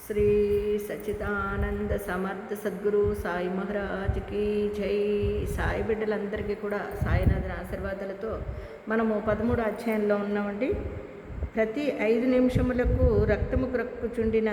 శ్రీ సచ్చిదానంద సమర్థ సద్గురు సాయి మహారాజ్కి జై. సాయి బిడ్డలందరికీ కూడా సాయినాథుని ఆశీర్వాదాలతో మనము 13 అధ్యాయంలో ఉన్నామండి. ప్రతి 5 నిమిషములకు రక్తము క్రక్కుచుండిన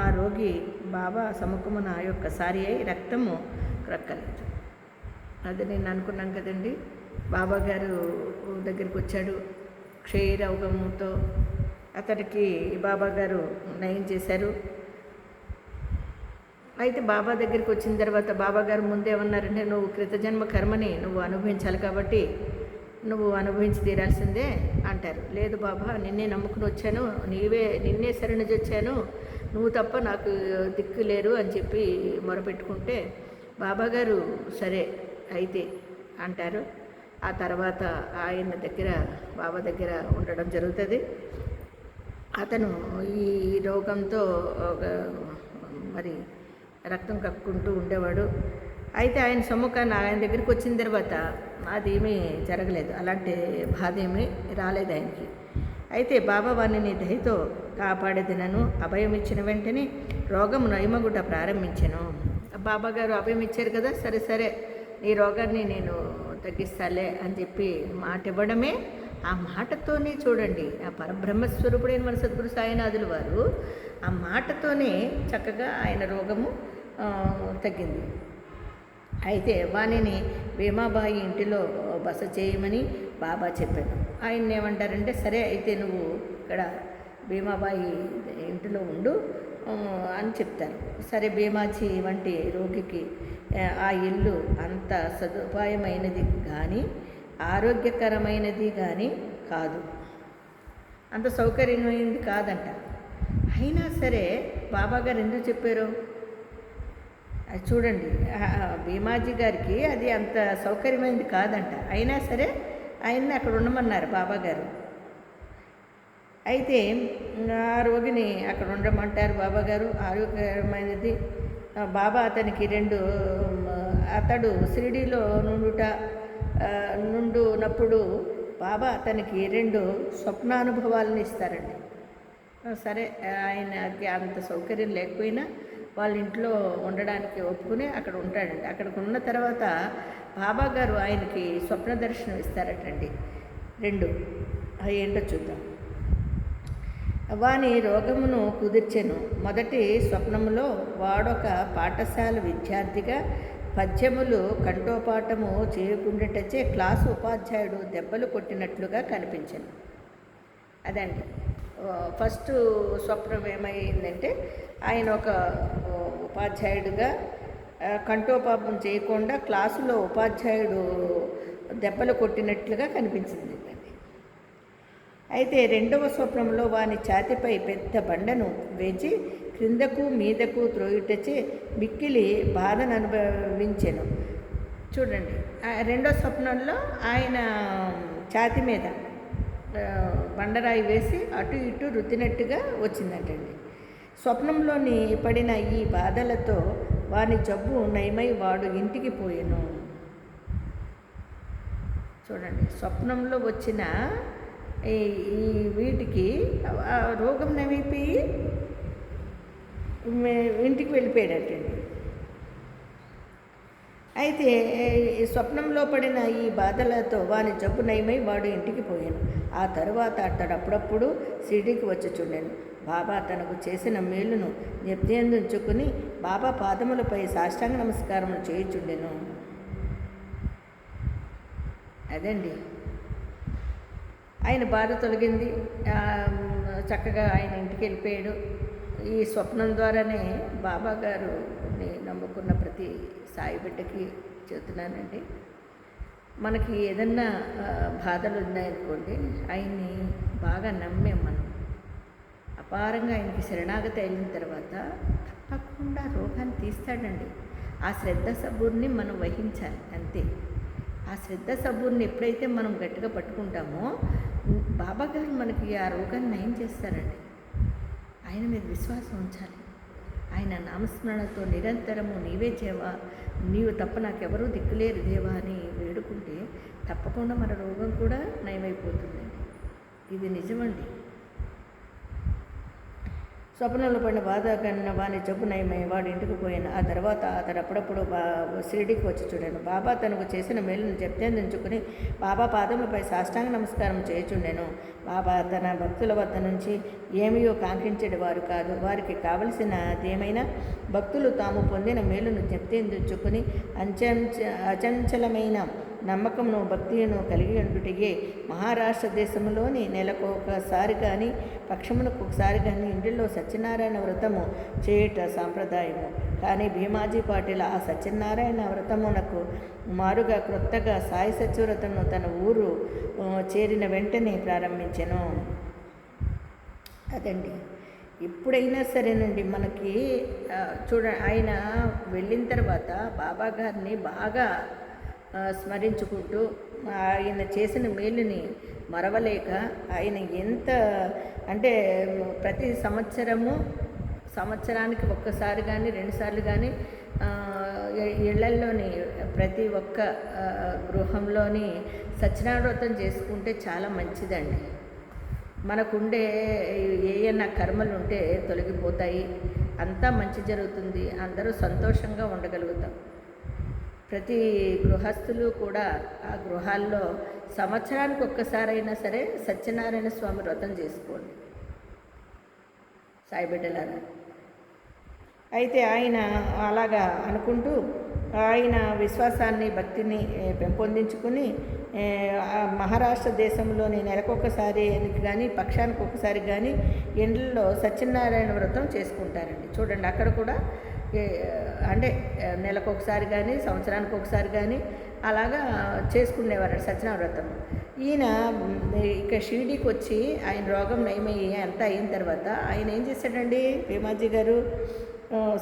ఆ రోగి బాబా సముఖమున యొక్కసారి అయి రక్తము క్రక్కలేదు. అది నేను అనుకున్నాను కదండి. బాబా గారు దగ్గరికి వచ్చాడు క్షయరోగంతో. అతడికి బాబా గారు నయం చేశారు. అయితే బాబా దగ్గరికి వచ్చిన తర్వాత బాబా గారు ముందేమన్నారంటే, నువ్వు కృతజన్మ కర్మని నువ్వు అనుభవించాలి కాబట్టి నువ్వు అనుభవించి తీరాల్సిందే అంటారు. లేదు బాబా, నిన్నే నమ్ముకుని వచ్చాను, నిన్నే శరణి వచ్చాను, నువ్వు తప్ప నాకు దిక్కు లేరు అని చెప్పి మొరపెట్టుకుంటే బాబా గారు సరే అయితే అంటారు. ఆ తర్వాత ఆయన దగ్గర బాబా దగ్గర ఉండడం జరుగుతుంది. అతను ఈ రోగంతో మరి రక్తం కక్కుంటూ ఉండేవాడు. అయితే ఆయన సమ్ముఖాన్ని ఆయన దగ్గరికి వచ్చిన తర్వాత అదేమీ జరగలేదు, అలాంటి బాధ ఏమీ రాలేదు ఆయనకి. అయితే బాబా వారిని దయతో కాపాడేదినను అభయం ఇచ్చిన వెంటనే రోగం నయమగుట ప్రారంభించాను. బాబా గారు అభయం ఇచ్చారు కదా, సరే సరే నీ రోగాన్ని నేను తగ్గిస్తాలే అని చెప్పి మాట ఇవ్వడమే. ఆ మాటతోనే చూడండి, ఆ పరబ్రహ్మస్వరూపుడైన మన సద్గురు సాయినాథులు వారు ఆ మాటతోనే చక్కగా ఆయన రోగము తగ్గింది. అయితే వాణిని భీమాబాయి ఇంటిలో బస చేయమని బాబా చెప్పాను. ఆయన ఏమంటారంటే, సరే అయితే నువ్వు ఇక్కడ భీమాబాయి ఇంటిలో ఉండు అని చెప్తారు. సరే, భీమాజీ వంటి రోగికి ఆ ఇల్లు అంత సదుపాయమైనది కానీ ఆరోగ్యకరమైనది కానీ కాదు, అంత సౌకర్యమైనది కాదంట. అయినా సరే బాబాగారు ఎందుకు చెప్పారు అది చూడండి. భీమాజీ గారికి అది అంత సౌకర్యమైనది కాదంట, అయినా సరే ఆయన్ని అక్కడ ఉండమన్నారు బాబాగారు. అయితే ఆ రోగిని అక్కడ ఉండమంటారు బాబాగారు. ఆరోగ్యకరమైనది బాబా అతనికి అతడు షిరిడీలో నుండునప్పుడు బాబా అతనికి 2 స్వప్నానుభవాలను ఇస్తారండి. సరే, ఆయనకి అంత సౌకర్యం లేకపోయినా వాళ్ళ ఇంట్లో ఉండడానికి ఒప్పుకుని అక్కడ ఉంటాడండి. అక్కడికి ఉన్న తర్వాత బాబా గారు ఆయనకి స్వప్న దర్శనం ఇస్తారటండి 2. అవి ఏంటో చూద్దాం. వాని రోగమును కుదిర్చెను. మొదటి స్వప్నములో వాడొక పాఠశాల విద్యార్థిగా పద్యములు కంఠోపాఠము చేయకుండాటచే క్లాసు ఉపాధ్యాయుడు దెబ్బలు కొట్టినట్లుగా కనిపించాను. అదండి ఫస్ట్ స్వప్నం. ఏమైందంటే ఆయన ఒక ఉపాధ్యాయుడిగా కంఠోపాఠం చేయకుండా క్లాసులో ఉపాధ్యాయుడు దెబ్బలు కొట్టినట్లుగా కనిపించింది. అయితే 2వ స్వప్నంలో వాని ఛాతిపై పెద్ద బండను వేచి క్రిందకు మీదకు త్రోయుటచే మిక్కిలి బాధను అనుభవించెను. చూడండి, 2వ స్వప్నంలో ఆయన ఛాతి మీద బండరాయి వేసి అటు ఇటు రుద్దినట్టుగా వచ్చిందంటండి. స్వప్నంలోని పడిన ఈ బాధలతో వాని జబ్బు నయమై వాడు ఇంటికి పోయెను. చూడండి, స్వప్నంలో వచ్చిన ఈ వీటికి రోగం నయమైపోయి ఇంటికి వెళ్ళిపోయాడటండి. అయితే స్వప్నంలో పడిన ఈ బాధలతో వాని జబ్బు నయమై వాడు ఇంటికి పోయాను. ఆ తరువాత అతడు అప్పుడప్పుడు షిరిడీకి వచ్చి చూడాను. బాబా తనకు చేసిన మేలును జ్ఞప్తియందుంచుకుని బాబా పాదములపై సాష్టాంగ నమస్కారం చేయుచుండెను. అదండి, ఆయన బాధ తొలగింది. చక్కగా ఆయన ఇంటికి వెళ్ళిపోయాడు. ఈ స్వప్నం ద్వారానే బాబా గారుని నమ్ముకున్న ప్రతి సాయి బిడ్డకి చెబుతున్నానండి. మనకి ఏదన్నా బాధలు ఉన్నాయనుకోండి, ఆయన్ని బాగా నమ్మే మనం అపారంగా ఆయనకి శరణాగతి అయిన తర్వాత తప్పకుండా రోగాన్ని తీస్తాడండి. ఆ శ్రద్ధ సబూర్ని మనం వహించాలి అంతే. ఆ శ్రద్ధ సబూర్ని ఎప్పుడైతే మనం గట్టిగా పట్టుకుంటామో బాబా గారు మనకి ఆ రోగాన్ని నయం చేస్తారండి. ఆయన మీద విశ్వాసం ఉంచాలి. ఆయన నామస్మరణతో నిరంతరము నీవే దేవా, నీవు తప్ప నాకెవరూ దిక్కులేరు దేవా అని వేడుకుంటే తప్పకుండా మన రోగం కూడా నయమైపోతుందండి. ఇది నిజమండి. స్వప్నంలో పడిన బాధ కన్నా వాని జబ్బు నయమై వాడు ఇంటికి పోయాను. ఆ తర్వాత అతడు అప్పుడప్పుడు షిరిడీకి వచ్చి చూడాను. బాబా తనకు చేసిన మేలును చెప్తేందించుకుని బాబా పాదములపై సాష్టాంగ నమస్కారం చేయుచుండెను. బాబా తన భక్తుల వద్ద నుంచి ఏమీయో కాంక్షించేది వారు కాదు. వారికి కావలసినదేమైనా భక్తులు తాము పొందిన మేలును చెప్తేందించుకుని అచంచలమైన నమ్మకమును భక్తిను కలిగి ఉండుటయే మహారాష్ట్ర దేశంలోని నెలకు ఒకసారి కానీ పక్షమునకు ఒకసారి కానీ ఇంటిలో సత్యనారాయణ వ్రతము చేయుట సాంప్రదాయము. కానీ భీమాజీ పాటిల్ ఆ సత్యనారాయణ వ్రతమునకు మారుగా క్రొత్తగా సాయి సత్యవ్రతను తన ఊరు చేరిన వెంటనే ప్రారంభించెను. అదండి. ఎప్పుడైనా సరేనండి మనకి ఆయన వెళ్ళిన తర్వాత బాబా గారిని బాగా స్మరించుకుంటూ ఆయన చేసిన మేలుని మరవలేక ఆయన ఎంత అంటే ప్రతి సంవత్సరానికి ఒక్కసారి కానీ 2 సార్లు కానీ ఇళ్లల్లోని ప్రతి ఒక్క గృహంలోని సత్యనారాయణ వ్రతం చేసుకుంటే చాలా మంచిదండి. మనకుండే ఏయన్నా కర్మలు ఉంటే తొలగిపోతాయి, అంతా మంచి జరుగుతుంది, అందరూ సంతోషంగా ఉండగలుగుతాం. ప్రతి గృహస్థులు కూడా ఆ గృహాల్లో సంవత్సరానికి ఒక్కసారైనా సరే సత్యనారాయణ స్వామి వ్రతం చేసుకోండి సాయి బిడ్డలారా. అయితే ఆయన అలాగా అనుకుంటూ ఆయన విశ్వాసాన్ని భక్తిని పెంపొందించుకుని మహారాష్ట్ర దేశంలోని నెలకొకసారి కానీ పక్షానికి ఒకసారి కానీ ఇండ్లలో సత్యనారాయణ వ్రతం చేసుకుంటారండి. చూడండి, అక్కడ కూడా అంటే నెలకొకసారి కానీ సంవత్సరానికి ఒకసారి కానీ అలాగా చేసుకునేవారు సత్యనారాయణ వ్రతం. ఈయన ఇక షిరిడీకి వచ్చి ఆయన రోగం నయమయ్యి అంతా అయిన తర్వాత ఆయన ఏం చేశాడండి భీమాజీ గారు,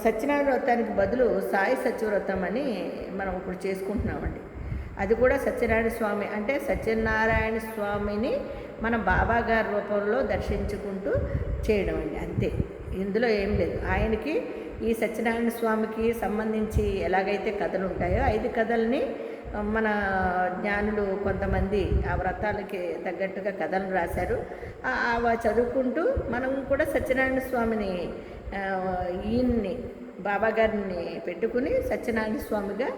సత్యనారాయణ వ్రతానికి బదులు సాయి సత్యవ్రతం అని మనం ఇప్పుడు చేసుకుంటున్నామండి. అది కూడా సత్యనారాయణ స్వామి అంటే సత్యనారాయణ స్వామిని మన బాబా గారి రూపంలో దర్శించుకుంటూ చేయడం అండి, అంతే. ఇందులో ఏం లేదు. ఆయనకి ఈ సత్యనారాయణ స్వామికి సంబంధించి ఎలాగైతే కథలు ఉంటాయో 5 కథల్ని మన జ్ఞానులు కొంతమంది ఆ వ్రతాలకి తగ్గట్టుగా కథలు రాశారు. అవి చదువుకుంటూ మనం కూడా సత్యనారాయణ స్వామిని ఈయన్ని బాబా గారిని పెట్టుకుని సత్యనారాయణ స్వామిగా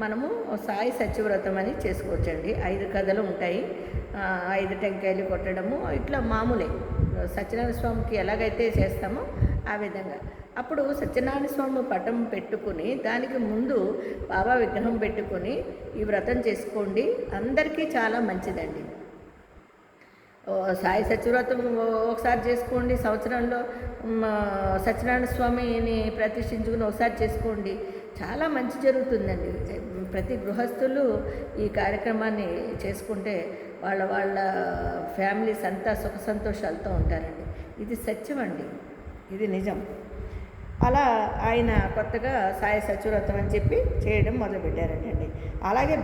మనము సాయి సత్యవ్రతం అని చేసుకోవచ్చండి. 5 కథలు ఉంటాయి, 5 టెంకాయలు కొట్టడము ఇట్లా మామూలే. సత్యనారాయణ స్వామికి ఎలాగైతే చేస్తామో ఆ విధంగా. అప్పుడు సత్యనారాయణ స్వామి పటం పెట్టుకుని దానికి ముందు బాబా విగ్రహం పెట్టుకొని ఈ వ్రతం చేసుకోండి, అందరికీ చాలా మంచిదండి. సాయి సత్యవ్రతం ఒకసారి చేసుకోండి, సంవత్సరంలో సత్యనారాయణ స్వామిని ప్రతిష్ఠించుకుని ఒకసారి చేసుకోండి, చాలా మంచి జరుగుతుందండి. ప్రతి గృహస్థులు ఈ కార్యక్రమాన్ని చేసుకుంటే వాళ్ళ ఫ్యామిలీస్ అంతా సుఖ సంతోషాలతో ఉంటారండి. ఇది సత్యం అండి, ఇది నిజం. అలా ఆయన కొత్తగా సాయి సత్యవ్రతం అని చెప్పి చేయడం మొదలుపెట్టారంటండి. అలాగే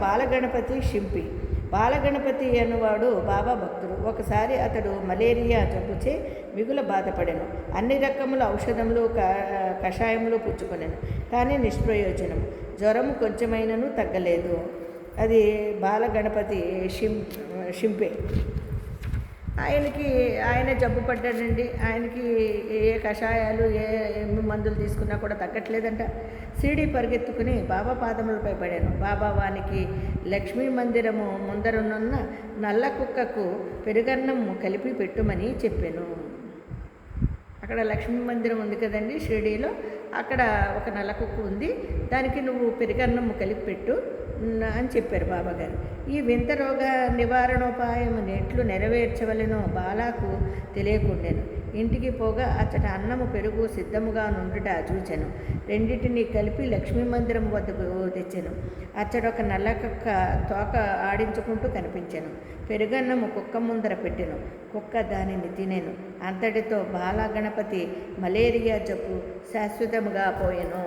బాలగణపతి అన్నవాడు బాబా భక్తుడు. ఒకసారి అతడు మలేరియా జబ్బుచే మిగుల బాధపడాను. అన్ని రకముల ఔషధములు కషాయములు పుచ్చుకొనెను, కానీ నిష్ప్రయోజనం. జ్వరము కొంచెమైనను తగ్గలేదు. అది బాలగణపతి షింపే. ఆయన జబ్బు పడ్డాడండి. ఆయనకి ఏ కషాయాలు ఏ మందులు తీసుకున్నా కూడా తగ్గట్లేదంట. షిరిడీ పరిగెత్తుకుని బాబా పాదములపై పడాను. బాబా వానికి లక్ష్మీ మందిరము ముందరనున్న నల్ల కుక్కకు పెరుగన్నం కలిపి పెట్టుమని చెప్పాను. అక్కడ లక్ష్మీ మందిరం ఉంది కదండి షిరిడీలో, అక్కడ ఒక నల్ల కుక్క ఉంది, దానికి నువ్వు పెరుగన్నం కలిపి పెట్టు అని చెప్పారు బాబాగారు. ఈ వింత రోగ నివారణోపాయం ఎట్లు నెరవేర్చవలెనో బాలాకు తెలియకుండాను. ఇంటికి పోగా అచ్చట అన్నము పెరుగు సిద్ధముగా నుండుట చూచెను. రెండింటిని కలిపి లక్ష్మీ మందిరం వద్దకు తెచ్చాను. అచ్చడొక నల్ల కుక్క తోక ఆడించుకుంటూ కనిపించాను. పెరుగన్నము కుక్క ముందర పెట్టెను. కుక్క దానిని తినేను. అంతటితో బాలగణపతి మలేరియా జబ్బు శాశ్వతముగా పోయెను.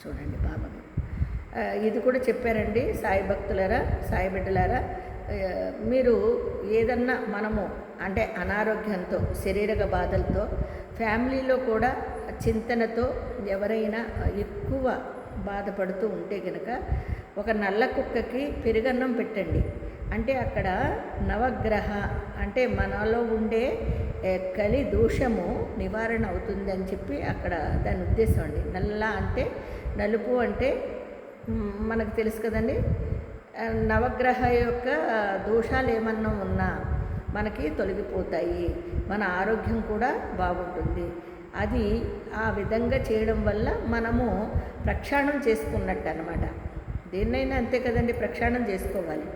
చూడండి బాబా ఇది కూడా చెప్పారండి. సాయి భక్తులారా, సాయి బిడ్డలారా, మీరు ఏదన్నా మనము అంటే అనారోగ్యంతో శారీరక బాధలతో ఫ్యామిలీలో కూడా చింతనతో ఎవరైనా ఎక్కువ బాధపడుతూ ఉంటే కనుక ఒక నల్ల కుక్కకి పెరుగన్నం పెట్టండి. అంటే అక్కడ నవగ్రహ అంటే మనలో ఉండే కలి దోషము నివారణ అవుతుంది అని చెప్పి అక్కడ దాని ఉద్దేశం అండి. నల్ల అంటే నలుపు అంటే మనకు తెలుసు కదండి. నవగ్రహ యొక్క దోషాలు ఏమన్నా ఉన్నా మనకి తొలగిపోతాయి, మన ఆరోగ్యం కూడా బాగుంటుంది. అది ఆ విధంగా చేయడం వల్ల మనము ప్రక్షాళన చేసుకున్నట్టు అనమాట. దేన్నైనా అంతే కదండి, ప్రక్షాళన చేసుకోవాలి.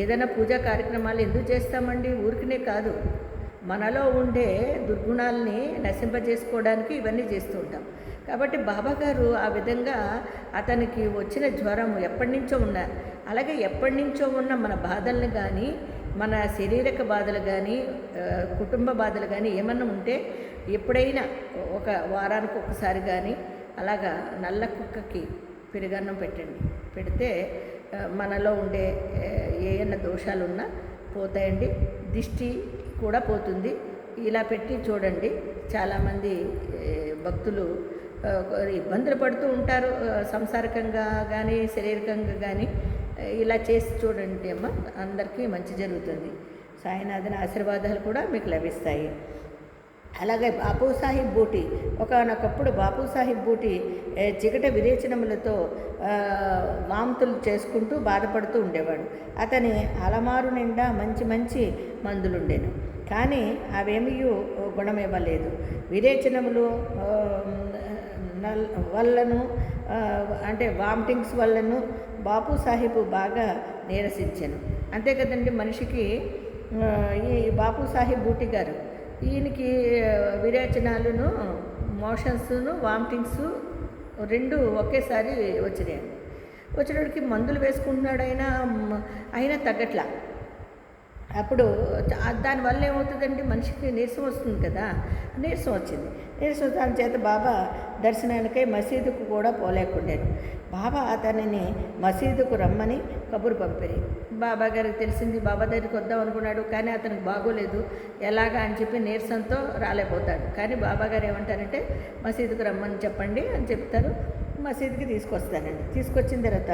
ఏదైనా పూజా కార్యక్రమాలు ఎందుకు చేస్తామండి? ఊరికనే కాదు, మనలో ఉండే దుర్గుణాలని నశింపజేసుకోవడానికి ఇవన్నీ చేస్తూ ఉంటాం. కాబట్టి బాబాగారు ఆ విధంగా అతనికి వచ్చిన జ్వరం ఎప్పటి నుంచో ఉన్నారు. అలాగే ఎప్పటి నుంచో ఉన్న మన బాధల్ని కానీ, మన శారీరక బాధలు కానీ, కుటుంబ బాధలు కానీ ఏమన్నా ఉంటే ఎప్పుడైనా ఒక వారానికి ఒకసారి కానీ అలాగా నల్ల కుక్కకి పెరుగన్నం పెట్టండి. పెడితే మనలో ఉండే ఏమైనా దోషాలు ఉన్నా పోతాయండి. దిష్టి కూడా పోతుంది. ఇలా పెట్టి చూడండి. చాలామంది భక్తులు ఇబ్బందులు పడుతూ ఉంటారు, సంసారికంగా కానీ శారీరకంగా కానీ. ఇలా చేసి చూడండి అమ్మ, అందరికీ మంచి జరుగుతుంది. సాయినాథన్ ఆశీర్వాదాలు కూడా మీకు లభిస్తాయి. అలాగే బాపు సాహిబ్ బూటి, ఒకనొకప్పుడు బాపు సాహిబ్ బూటి చికట విరేచనములతో వాంతులు చేసుకుంటూ బాధపడుతూ ఉండేవాడు. అతని అలమారు నిండా మంచి మంచి మందులుండేను, కానీ అవేమీ గుణమివ్వలేదు. విరేచనములు వల్లను అంటే వామిటింగ్స్ వల్లను బాపు సాహిబ్ బాగా నీరసించాను. అంతే కదండి, మనిషికి ఈ బాపు సాహిబ్ బూటి గారు ఈయనకి విరేచనాలను, మోషన్స్ను, వామిటింగ్స్ రెండు ఒకేసారి వచ్చినాయండి. వచ్చేటప్పటికి మందులు వేసుకుంటున్నాడు, అయినా తగ్గట్లా. అప్పుడు దానివల్ల ఏమవుతుందండి, మనిషికి నీరసం వస్తుంది కదా. నీరసం వచ్చింది. నీరసం దాని చేత బాబా దర్శనానికై మసీదుకు కూడా పోలేకుండాను. బాబా అతనిని మసీదుకు రమ్మని కబురు పంపారు. బాబా గారికి తెలిసింది, బాబా దగ్గరికి వద్దాం అనుకున్నాడు, కానీ అతనికి బాగోలేదు. ఎలాగా అని చెప్పి నీరసంతో రాలేకపోతాడు. కానీ బాబా గారు ఏమంటారంటే మసీదుకు రమ్మని చెప్పండి అని చెప్తారు. మసీదుకి తీసుకొస్తానండి. తీసుకొచ్చిన తర్వాత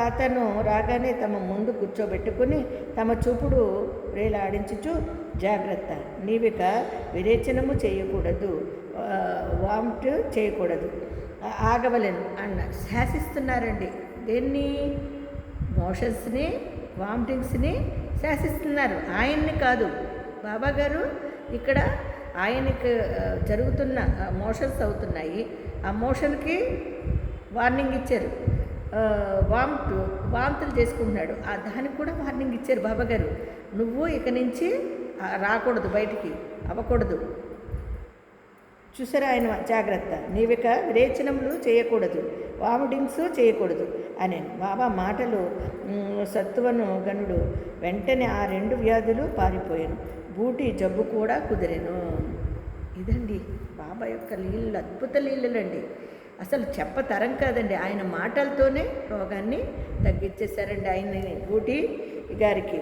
అతను రాగానే తమ ముందు కూర్చోబెట్టుకుని తమ చూపుడు వేలాడించుచు, జాగ్రత్త, నీవిక విరేచనము చేయకూడదు, వామిట్ చేయకూడదు, ఆగవలను అన్న శాసిస్తున్నారండి. దేన్ని? మోషన్స్ని, వామిటింగ్స్ని శాసిస్తున్నారు, ఆయన్ని కాదు. బాబా గారు ఇక్కడ ఆయనకి జరుగుతున్న మోషన్స్ అవుతున్నాయి, ఆ మోషన్కి వార్నింగ్ ఇచ్చారు. వాంతులు చేసుకుంటున్నాడు, ఆ దానికి కూడా వార్నింగ్ ఇచ్చారు బాబాగారు. నువ్వు ఇక నుంచి రాకూడదు, బయటికి అవ్వకూడదు. చూసారా ఆయన జాగ్రత్త, నీవిక విరేచనములు చేయకూడదు, వామిటింగ్స్ చేయకూడదు అని. బాబా మాటలు సత్తువను గనుడు వెంటనే ఆ రెండు వ్యాధులు పారిపోయాను. బూటి జబ్బు కూడా కుదిరెను. ఇదండి బాబా యొక్క లీలలు, అద్భుత లీలలండి. అసలు చెప్పతరం కాదండి. ఆయన మాటలతోనే రోగాన్ని తగ్గించేశారండి ఆయన బూటి గారికి.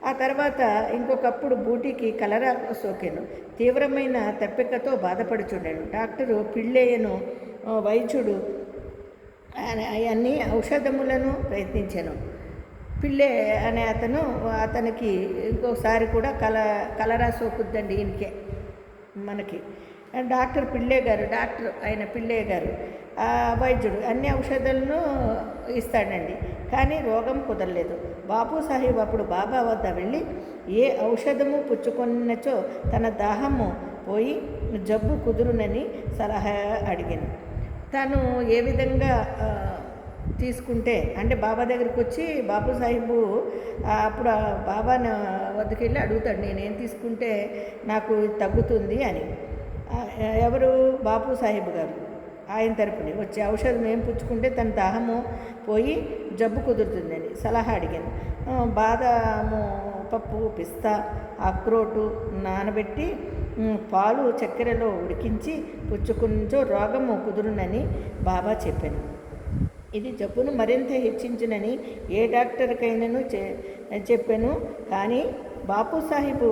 ఆ తర్వాత ఇంకొకప్పుడు బూటికి కలరా సోకెను. తీవ్రమైన తప్పికతో బాధపడుచుండాడు. డాక్టరు పిళ్ళేయను, వైద్యుడు అన్ని ఔషధములను ప్రయత్నించాను. పిల్లే అనే అతనికి ఇంకోసారి కూడా కలరా సోకుద్దండి ఈయనకే మనకి. డాక్టర్ ఆయన పిళ్ళే గారు వైద్యుడు అన్ని ఔషధాలను ఇస్తాడండి, కానీ రోగం కుదరలేదు. బాపు సాహెబ్ అప్పుడు బాబా వద్ద వెళ్ళి ఏ ఔషధము పుచ్చుకొన్నచో తన దాహము పోయి జబ్బు కుదురునని సలహా అడిగాను. తను ఏ విధంగా తీసుకుంటే అంటే బాబా దగ్గరికి వచ్చి బాపు సాహిబు అప్పుడు బాబా వద్దకు వెళ్ళి అడుగుతాడు, నేనేం తీసుకుంటే నాకు తగ్గుతుంది అని. ఎవరు? బాపు సాహిబ్ గారు ఆయన తరపుని వచ్చి ఔషధం ఏం పుచ్చుకుంటే తన దాహము పోయి జబ్బు కుదురుతుందని సలహా అడిగాను. బాదాము పప్పు, పిస్తా, అక్రోటు నానబెట్టి పాలు చక్కెరలో ఉడికించి పుచ్చుకుంటూ రోగము కుదురునని బాబా చెప్పాను. ఇది జబ్బును మరింత హెచ్చించునని ఏ డాక్టర్కైనాను చెప్పాను. కానీ బాపు సాహిబు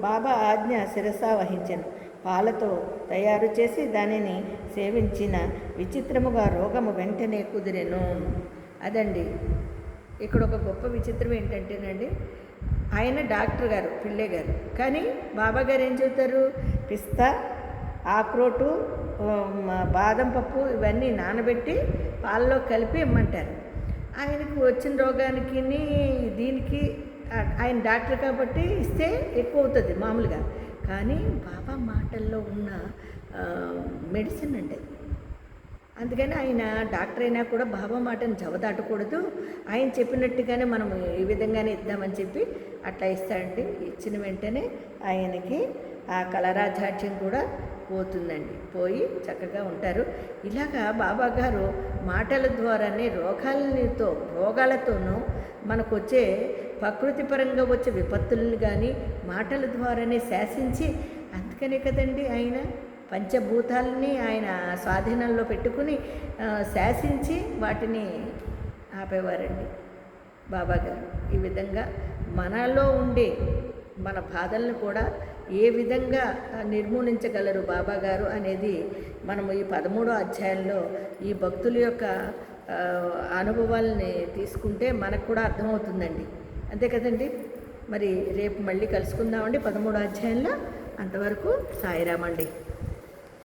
బాబా ఆజ్ఞ శిరసా వహించాను. పాలతో తయారు చేసి దానిని సేవించిన విచిత్రముగా రోగము వెంటనే కుదిరెను. అదండి ఇక్కడ ఒక గొప్ప విచిత్రం ఏంటంటేనండి, ఆయన డాక్టర్ గారు పిళ్ళే గారు. కానీ బాబా గారు ఏం చెబుతారు, పిస్తా, ఆక్రోటు, బాదం పప్పు ఇవన్నీ నానబెట్టి పాలలో కలిపి ఇమ్మంటారు. ఆయనకు వచ్చిన రోగానికి దీనికి ఆయన డాక్టర్ కాబట్టి ఇస్తే ఎక్కువ అవుతుంది మామూలుగా. కానీ బాబా మాటల్లో ఉన్న మెడిసిన్ అండి. అందుకని ఆయన డాక్టర్ అయినా కూడా బాబా మాటను జవదాటకూడదు, ఆయన చెప్పినట్టుగానే మనం ఈ విధంగానే ఇద్దామని చెప్పి అట్లా ఇస్తాడండి. ఇచ్చిన వెంటనే ఆయనకి ఆ కలరాజాడ్యం కూడా పోతుందండి, పోయి చక్కగా ఉంటారు. ఇలాగా బాబా గారు మాటల ద్వారానే రోగాలతోనూ మనకు వచ్చే ప్రకృతి పరంగా వచ్చే విపత్తులను కానీ మాటల ద్వారానే శాసించి, అందుకనే కదండి ఆయన పంచభూతాలని ఆయన స్వాధీనంలో పెట్టుకుని శాసించి వాటిని ఆపేవారండి బాబా గారు. ఈ విధంగా మనలో ఉండే మన బాధలను కూడా ఏ విధంగా నిర్మూలించగలరు బాబా గారు అనేది మనము ఈ 13వ అధ్యాయంలో ఈ భక్తుల యొక్క అనుభవాలని తీసుకుంటే మనకు కూడా అర్థమవుతుందండి. అంతే కదండి. మరి రేపు మళ్ళీ కలుసుకుందామండి 13వ అధ్యాయంలో. అంతవరకు సాయిరామండి.